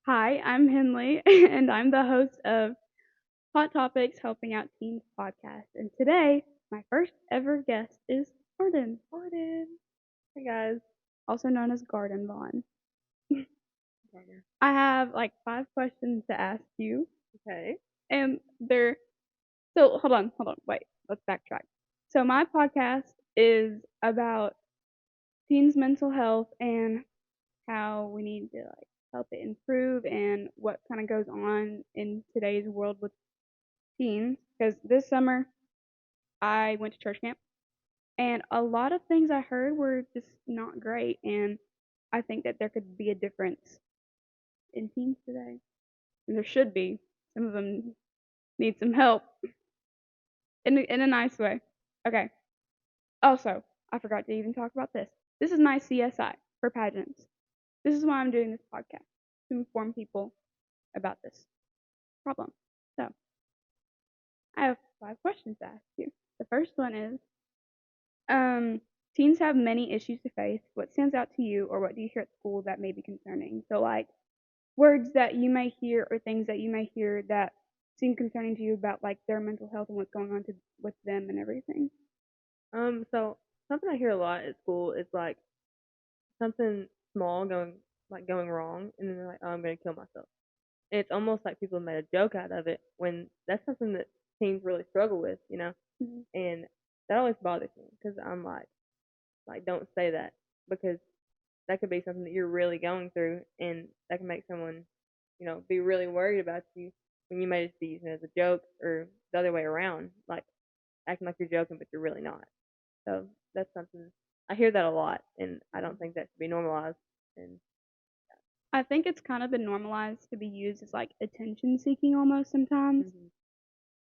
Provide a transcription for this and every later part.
Hi, I'm Henley, and I'm the host of Hot Topics Helping Out Teens podcast. And today, my first ever guest is Gordon. Jordan. Hey guys. Also known as Garden Vaughn. Jordan. I have like 5 questions to ask you, Okay. and they're hold on, wait, let's backtrack. So, my podcast is about teens' mental health and how we need to like help it improve and what kind of goes on in today's world with teens. Because this summer, I went to church camp, and a lot of things I heard were just not great. And I think that there could be a difference in teens today, and there should be. Some of them need some help in a nice way. Okay. Also, I forgot to even talk about this. This is my CSI for pageants. This is why I'm doing this podcast to inform people about this problem. So, I have 5 questions to ask you. The first one is Um, teens have many issues to face. What stands out to you, or what do you hear at school that may be concerning? So, like words that you may hear, or things that you may hear that seem concerning to you about like their mental health and what's going on with them and everything. So something I hear a lot at school is like something small going wrong, and then they're like, "Oh, I'm gonna kill myself." And it's almost like people made a joke out of it when that's something that teens really struggle with. Mhm. And that always bothers me because I'm like, don't say that because that could be something that you're really going through, and that can make someone be really worried about you when you may just be using it as a joke or the other way around, like acting like you're joking but you're really not. So that's something I hear that a lot, and I don't think that should be normalized. And I think it's kind of been normalized to be used as like attention seeking almost sometimes.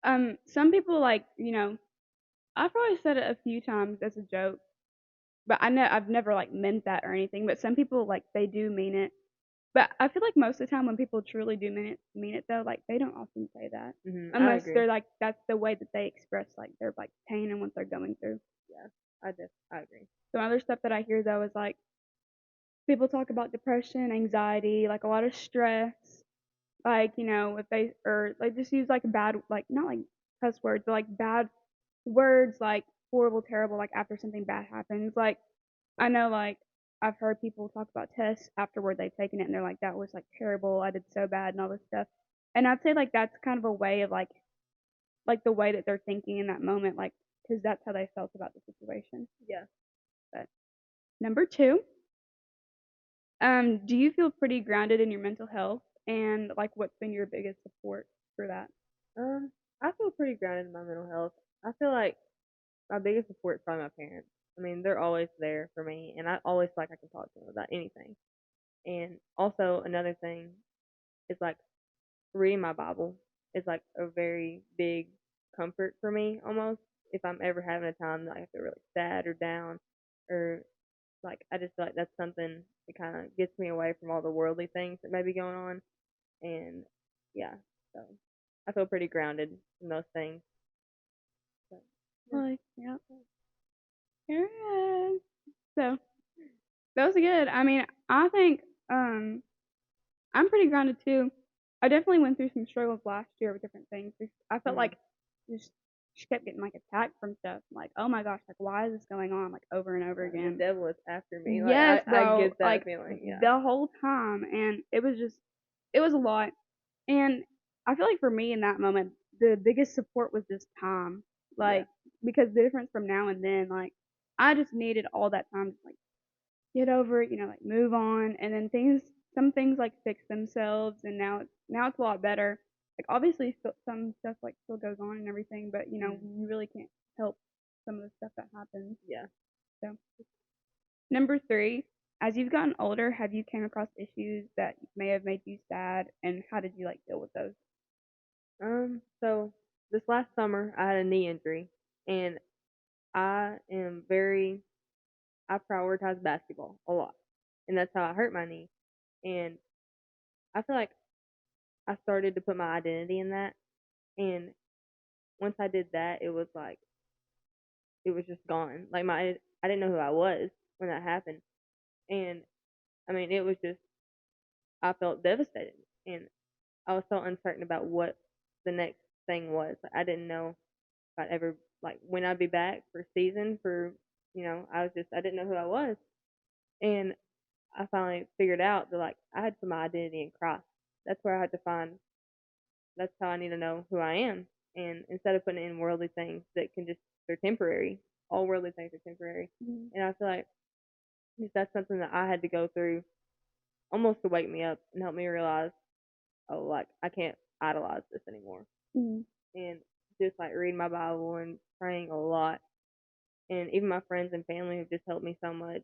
hmm Some people like I've probably said it a few times as a joke, but I know I've never like meant that or anything. But some people like they do mean it. But I feel like most of the time when people truly do mean it though, like they don't often say that I unless agree. they're like that's the way that they express like their like pain and what they're going through. Yeah, I agree. Some other stuff that I hear though is like people talk about depression, anxiety, like a lot of stress, like if they or like just use like bad like not like cuss words, but like bad words like horrible, terrible, like after something bad happens. Like I know like I've heard people talk about tests afterward they've taken it and they're like that was like terrible, I did so bad and all this stuff. And I'd say like that's kind of a way of like the way that they're thinking in that moment, like because that's how they felt about the situation. Yeah. But number two, do you feel pretty grounded in your mental health and like what's been your biggest support for that? Um, I feel pretty grounded in my mental health. I feel like my biggest support is probably my parents. I mean, they're always there for me, and I always feel like I can talk to them about anything. And also another thing is like reading my Bible is like a very big comfort for me almost. If I'm ever having a time that I feel really sad or down, or like I just feel like that's something that kind of gets me away from all the worldly things that may be going on. And yeah, so I feel pretty grounded in those things. But yeah. Like, yeah, period. So that was good. I mean, I think um I'm pretty grounded too. I definitely went through some struggles last year with different things. I felt Mhm. like just she kept getting like attacked from stuff. Like, oh my gosh, like why is this going on like over and over Like the again? devil is after me. Like Yes, I bro. get that Like feeling. Yeah. the whole time, and it was a lot. And I feel like for me in that moment, the biggest support was just time. Yeah. Like because the difference from now and then, like I just needed all that time to like get over it, like move on, and then some things like fix themselves, and now it's a lot better. Like obviously, some stuff like still goes on and everything, but Mhm. you really can't help some of the stuff that happens. Yeah. So number three, as you've gotten older, have you came across issues that may have made you sad, and how did you like deal with those? So this last summer I had a knee injury, and I am very I prioritize basketball a lot, and that's how I hurt my knee. And I feel like I started to put my identity in that, and once I did that, it was just gone. Like I didn't know who I was when that happened, and I mean it was just I felt devastated, and I was so uncertain about what the next thing was. Like, I didn't know if I'd ever like when I'd be back for season for I didn't know who I was, and I finally figured out that like I had some identity in Christ. That's where I had to find. That's how I need to know who I am, and instead of putting in worldly things that can just they're temporary. All worldly things are temporary, Mhm. and I feel like that's something that I had to go through almost to wake me up and help me realize, oh, like I can't idolize this anymore. Mhm. And just like reading my Bible and praying a lot, and even my friends and family have just helped me so much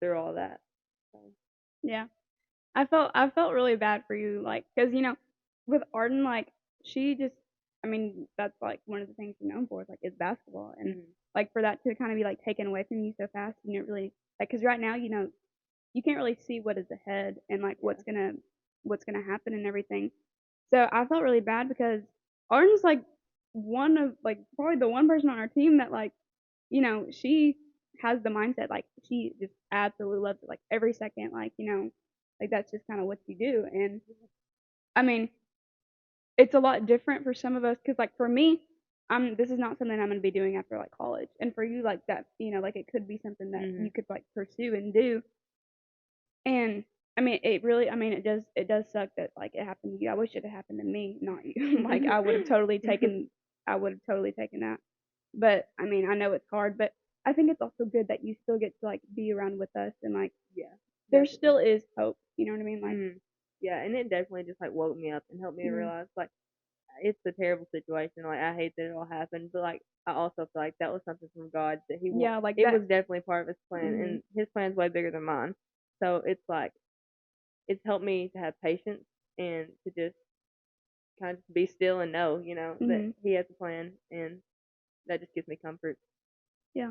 through all that. So, Yeah. I felt really bad for you, like, cause with Arden, like, she just, I mean, that's like one of the things she's known for is like is basketball, and mhm. like for that to kind of be like taken away from you so fast, you didn't really like, cause right now, you can't really see what is ahead and like Yeah, what's gonna happen and everything. So I felt really bad because Arden's like one of like probably the one person on our team that like she has the mindset like she just absolutely loves it like every second like like that's just kind of what you do. And I mean it's a lot different for some of us because like for me this is not something I'm going to be doing after like college, and for you like that like it could be something that you mhm, could like pursue and do. And I mean it does suck that like it happened to you. I wish it had happened to me, not you. Like I would have totally taken that. But I mean, I know it's hard, but I think it's also good that you still get to like be around with us and like yeah, there definitely. still is hope. You know what I mean? Like, Mhm. Yeah, and it definitely just like woke me up and helped me to mm, realize like it's a terrible situation. Like I hate that it all happened, but like I also feel like that was something from God that He want. yeah, like It was that. definitely part of His plan, Mm, and His plan's way bigger than mine. So it's like it's helped me to have patience and to just kind of be still and know, that mm, He has a plan, and that just gives me comfort. yeah.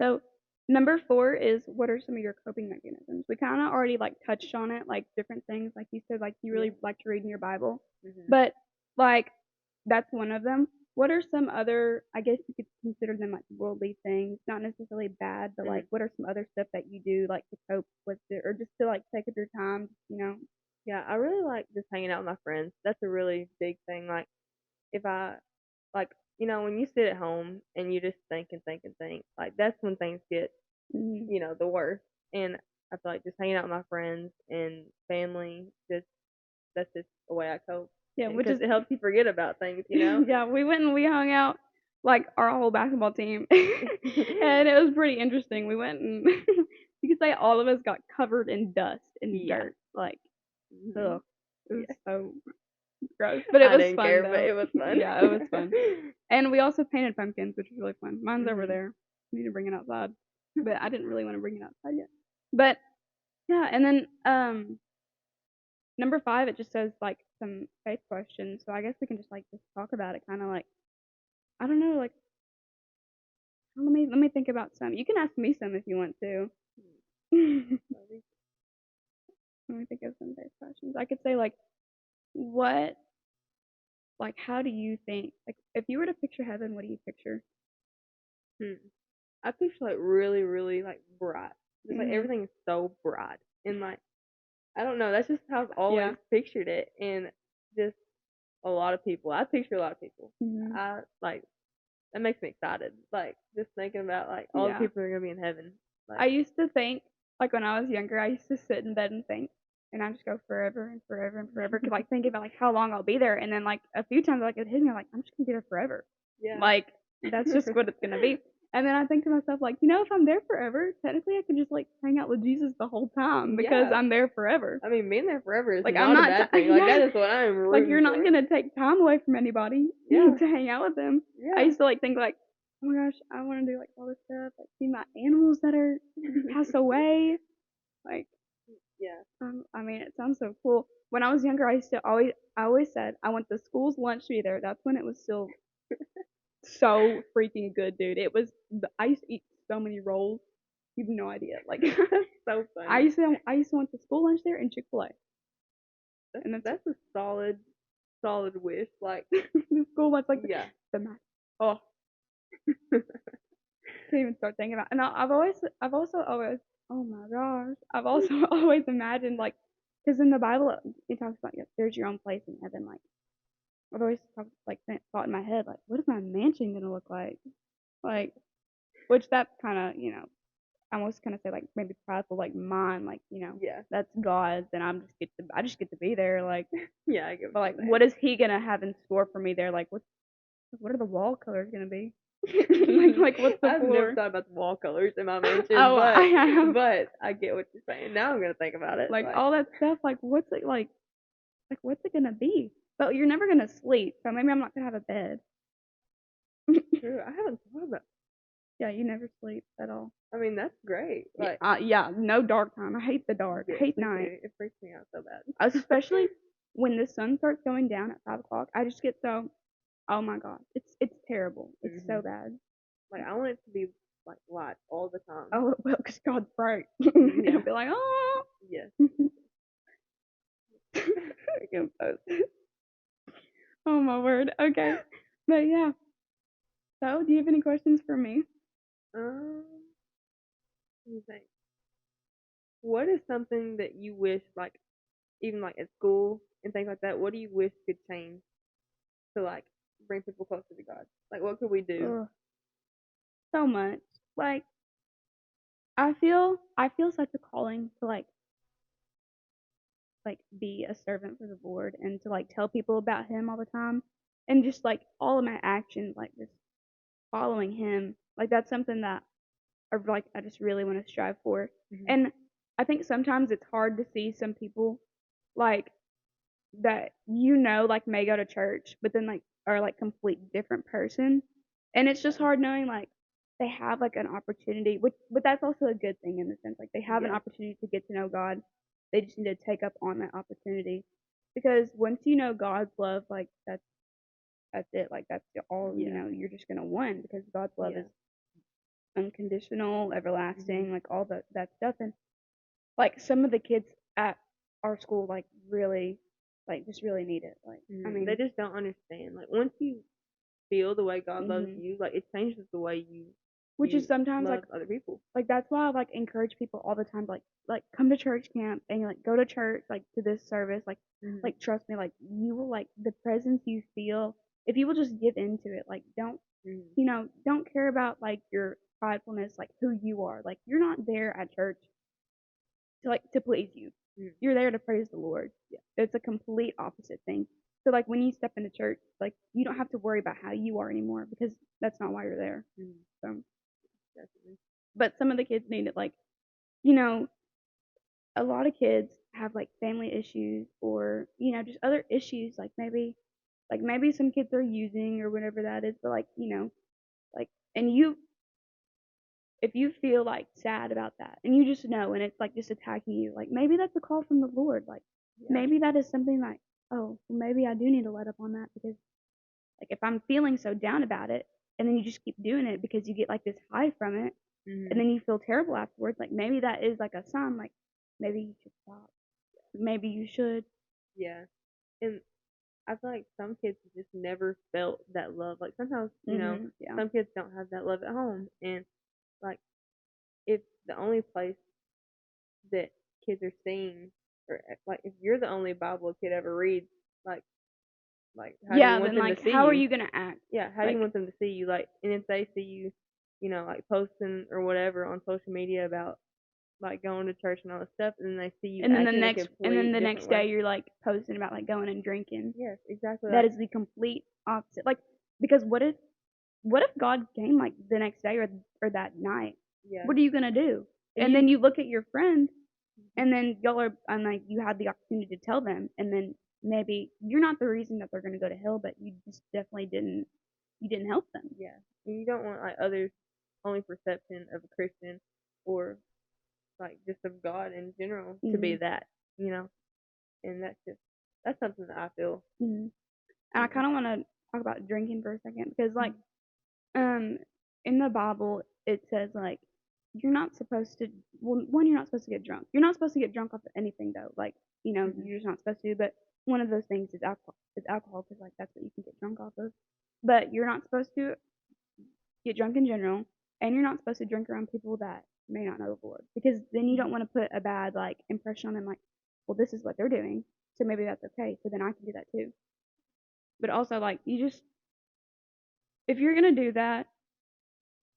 So number 4 is what are some of your coping mechanisms? We kind of already like touched on it, like different things. Like you said, like you Yeah. really like to read in your Bible, Mhm. but like that's one of them. What are some other? I guess you could consider them like worldly things, not necessarily bad, but like Mhm. what are some other stuff that you do like to cope with it, or just to like take up your time? Yeah, I really like just hanging out with my friends. That's a really big thing. Like if I like when you sit at home and you just think and think and think, like that's when things get Mm-hmm. the worst. And I feel like just hanging out with my friends and family, just that's just the way I cope, Yeah, which because is it helps you forget about things. yeah, we went and we hung out like our whole basketball team, and it was pretty interesting. We went and you could say all of us got covered in dust and Yeah. dirt, like Mhm. ugh, it was Yeah. so gross, but it I was didn't fun care, but though. it was fun. Yeah, it was fun, and we also painted pumpkins, which was really fun. Mine's over Mhm. there. We need to bring it outside, but I didn't really want to bring it outside yet. But yeah, and then number 5, it just says like some faith questions. So I guess we can just like just talk about it, kind of like I don't know, like let me think about some. You can ask me some if you want to. Let me think of some faith questions. I could say like what like how do you think like if you were to picture heaven, what do you picture? Hmm. I picture like really, really like bright. Just like Mhm. everything is so bright, and like I don't know. That's just how I've Yeah. always pictured it, and just a lot of people. I picture a lot of people. Mhm. I like that makes me excited. Like just thinking about like all the Yeah. people that are gonna be in heaven. I Like used to think like when I was younger, I used to sit in bed and think, and I just go forever and forever and forever, cause like thinking about like how long I'll be there, and then like a few times like it hit me like I'm just gonna be there forever. yeah. Like that's just what it's gonna be. And then I think to myself like if I'm there forever, technically I could just like hang out with Jesus the whole time because Yeah. I'm there forever. I mean, being there forever is Like I'm not a not bad thing. Like yeah. that is what I am Like rooting you're not for. gonna take time away from anybody Yeah. to hang out with them. I Yeah. used to like think like, oh my gosh, I want to do like all this stuff, like see my animals that are passed away. Like, Yeah. I mean, it sounds so cool. When I was younger, I always said I want the school's lunch to be there. That's when it was still so freaking good, dude. I used to eat so many rolls. You have no idea. Like, So I funny. used to I used to want the school lunch there and Chick-fil-A, and that's That's a solid wish. Like the school lunch like yeah. the mac. Oh, can't even start thinking about. And I've also always, oh my gosh, I've also always imagined like because in the Bible it talks about there's your own place in heaven. Like I've always thought in my head like, what is my mansion gonna look like? Like, which that's kind of I almost kind of say like maybe prideful, like mine, like Yeah. that's God's, and I just get to be there, like. Yeah, I get But what like, you're what is He gonna have in store for me there? Like, what are the wall colors gonna be? saying. Like what's the I've never floor? thought about the wall colors in my mansion, Oh, I have. but I get what you're saying. Now I'm gonna think about it. Like all that stuff. Like what's it like? Like what's it gonna be? But you're never gonna sleep, so maybe I'm not gonna have a bed. true. I haven't thought about. Yeah, you never sleep at all. I mean, that's great. Like, Yeah, no dark time. I hate the dark. I yes, hate me night. too. It freaks me out so bad. Especially when the sun starts going down at 5 o'clock. I just get so. Oh my god, it's terrible. It's so bad. Like, I want it to be like light all the time. Oh well, because God's bright. Yeah. It'll be like, oh. Yes. Freaking post. Oh my word. Okay, but yeah. So, do you have any questions for me? Let me think. What is something that you wish, like, even like at school and things like that? What do you wish could change to like bring people closer to God? Like, what could we do? Ugh, so much. Like, I feel such a calling to like be a servant for the Lord and to like tell people about Him all the time, and just like all of my actions, like just following Him. Like that's something that I just really want to strive for. Mhm. And I think sometimes it's hard to see some people like that like may go to church, but then like are like complete different person, and it's just hard knowing like they have like an opportunity, which but that's also a good thing in the sense like they have an Yeah. opportunity to get to know God. They just need to take up on that opportunity because once you know God's love, like that's it. Like that's all Yeah. you're just gonna want because God's love Yeah. is unconditional, everlasting, Mhm. like all that stuff. And like some of the kids at our school like really like just really need it. Like I They mean, just don't understand. Like, once you feel the way God loves hmm you, like it changes the way which is you sometimes love other people. like that's why I like encourage people all the time like come to church camp and like go to church like to this service Mhm. like trust me like you will like the presence you feel if you will just give into it like Mhm. don't care about like your pridefulness like who you are like you're not there at church to please you. Mhm. You're there to praise the Lord. Yeah. It's a complete opposite thing. So like when you step into church, like you don't have to worry about how you are anymore because that's not why you're there. Mhm. So, Definitely. but some of the kids need it. Like you know, a lot of kids have like family issues or just other issues. Like maybe some kids are using or whatever that is. But like like and you if you feel like sad about that and you just know and it's like just attacking you, like maybe that's a call from the Lord. Like Yeah. maybe that is something like, oh, well, maybe I do need to let up on that because like if I'm feeling so down about it and then you just keep doing it because you get like this high from it and Mhm. then you feel terrible afterwards, like maybe that is like a sign like maybe you should stop. Maybe you should. Yeah. And I feel like some kids just never felt that love. Like sometimes, Yeah. some kids don't have that love at home, and like if the only place that kids are seeing, or like if you're the only Bible a kid ever reads, like how do you Yeah, want then them to like see how are you? you gonna act? Yeah, how do you Like want them to see you? Like, and if they see you, like posting or whatever on social media about like going to church and all this stuff, and then they see you and then acting a complete the different next day way. you're like posting about like going and drinking. Yes, exactly. That Like, is the complete opposite. Like because what if God came like the next day or that night? yeah, What are you gonna do? and And then you look at your friends, and then y'all are and like you had the opportunity to tell them, and then maybe you're not the reason that they're gonna go to hell, but you just definitely didn't help them. yeah, and you don't want like others' only perception of a Christian or like just of God in general to be Mhm. that, you know, and that's something that I feel. Mhm. And I Mhm. kind of want to talk about drinking for a second because like Mhm. um in the Bible it says like you're not supposed to well one you're not supposed to get drunk. You're not supposed to get drunk off of anything though. Like Mhm. you're just not supposed to. But one of those things is alcohol. Is alcohol because like that's what you can get drunk off of. But you're not supposed to get drunk in general, and you're not supposed to drink around people that may not know the Lord because then you don't Mhm. want to put a bad like impression on them. Like well, this is what they're doing, so maybe that's okay. So then I can do that too. But also, like, you just, if you're gonna do that,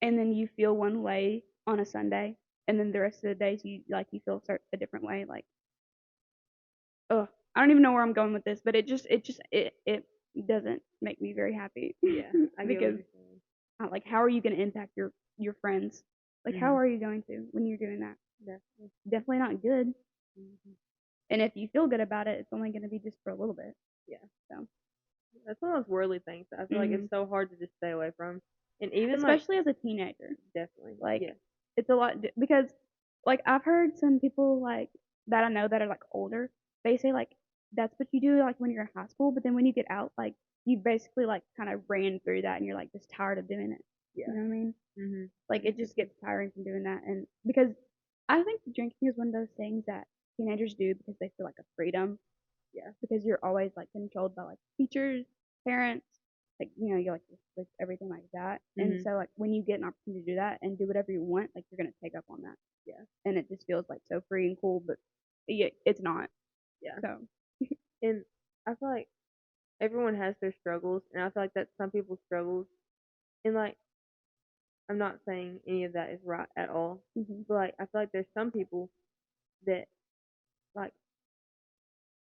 and then you feel one way on a Sunday, and then the rest of the days you feel a different way, like, ugh, I don't even know where I'm going with this, but it doesn't make me very happy. Yeah, I get what because you're saying. like, how are you gonna impact your friends? Like, how are you going to when you're doing that? Definitely. Definitely not good. Mhm. And if you feel good about it, it's only gonna be just for a little bit. Yeah. So, That's one of those worldly things that I feel like mhm. it's so hard to just stay away from. And even like Especially as a teenager, definitely. like Yeah. it's a lot because like I've heard some people like that I know that are like older. They say like that's what you do like when you're in high school, but then when you get out, like you basically like kind of ran through that and you're like just tired of doing it. You Yeah. know what I mean? Mhm. Like it just gets tiring from doing that, and because I think drinking is one of those things that teenagers do because they feel like a freedom. Yeah. Because you're always like controlled by like teachers, parents, like you're like with everything like that. And Mhm. so like when you get an opportunity to do that and do whatever you want, like you're gonna take up on that. Yeah. And it just feels like so free and cool, but yeah, it's not. Yeah. So And I feel like everyone has their struggles, and I feel like that's some people's struggles. And like I'm not saying any of that is right at all, mhm. but like I feel like there's some people that like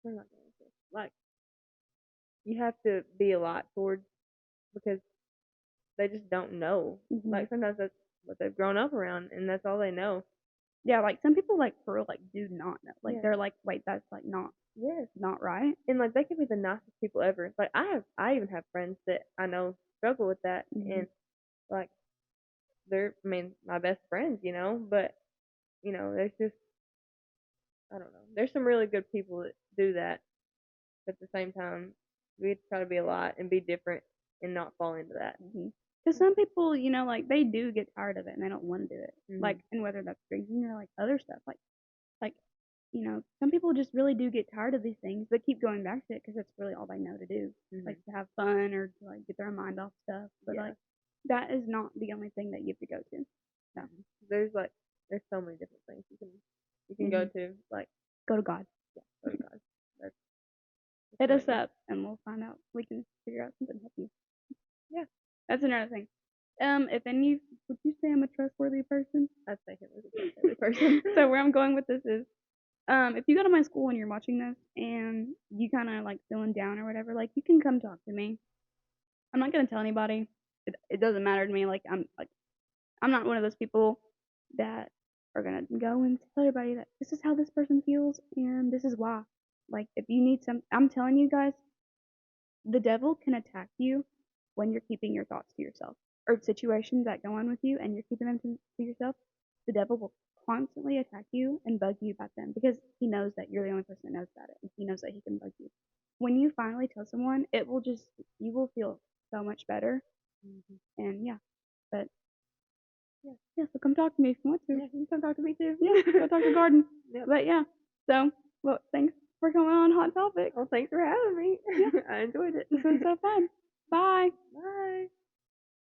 I'm not gonna say like you have to be a lot towards because they just don't know. Mhm. Like sometimes that's what they've grown up around, and that's all they know. Yeah, like some people like for real like do not know. Like Yeah. they're like, wait, that's like Yes. not right. And like they could be the nicest people ever. Like I even have friends that I know struggle with that, Mhm. and like they're I mean my best friends, but there's just I don't know. There's some really good people that do that, but at the same time, we try to be a lot and be different and not fall into that. Because some people, like they do get tired of it and they don't want to do it. Mhm. Like, and whether that's drinking or like other stuff, like, some people just really do get tired of these things, but keep going back to it because that's really all they know to do, like Mhm. to have fun or to like get their mind off stuff. But Yeah. like, that is not the only thing that you have to go to. So There's so many different things you can go to like go to God, go to God. That's hit us amazing. up, and we'll find out. We can figure out something to help you. Yeah. That's another thing. If any, would you say I'm a trustworthy person? I'd say him as a trustworthy person. So where I'm going with this is, if you go to my school and you're watching this and you kind of like feeling down or whatever, like you can come talk to me. I'm not gonna tell anybody. It doesn't matter to me. Like I'm not one of those people that are gonna go and tell everybody that this is how this person feels and this is why. Like if you need I'm telling you guys, the devil can attack you when you're keeping your thoughts to yourself or situations that go on with you and you're keeping them to yourself. The devil will constantly attack you and bug you about them because he knows that you're the only person that knows about it and he knows that he can bug you. When you finally tell someone, you will feel so much better. Mhm. And yeah, but Yeah. yeah, so come talk to me if you want to. Yeah, you can come talk to me too. Yeah, go talk to Garden. Yep. But yeah, so well, thanks for coming on Hot Topic. Well, thanks for having me. Yeah. I enjoyed it. This was so fun. Bye. Bye.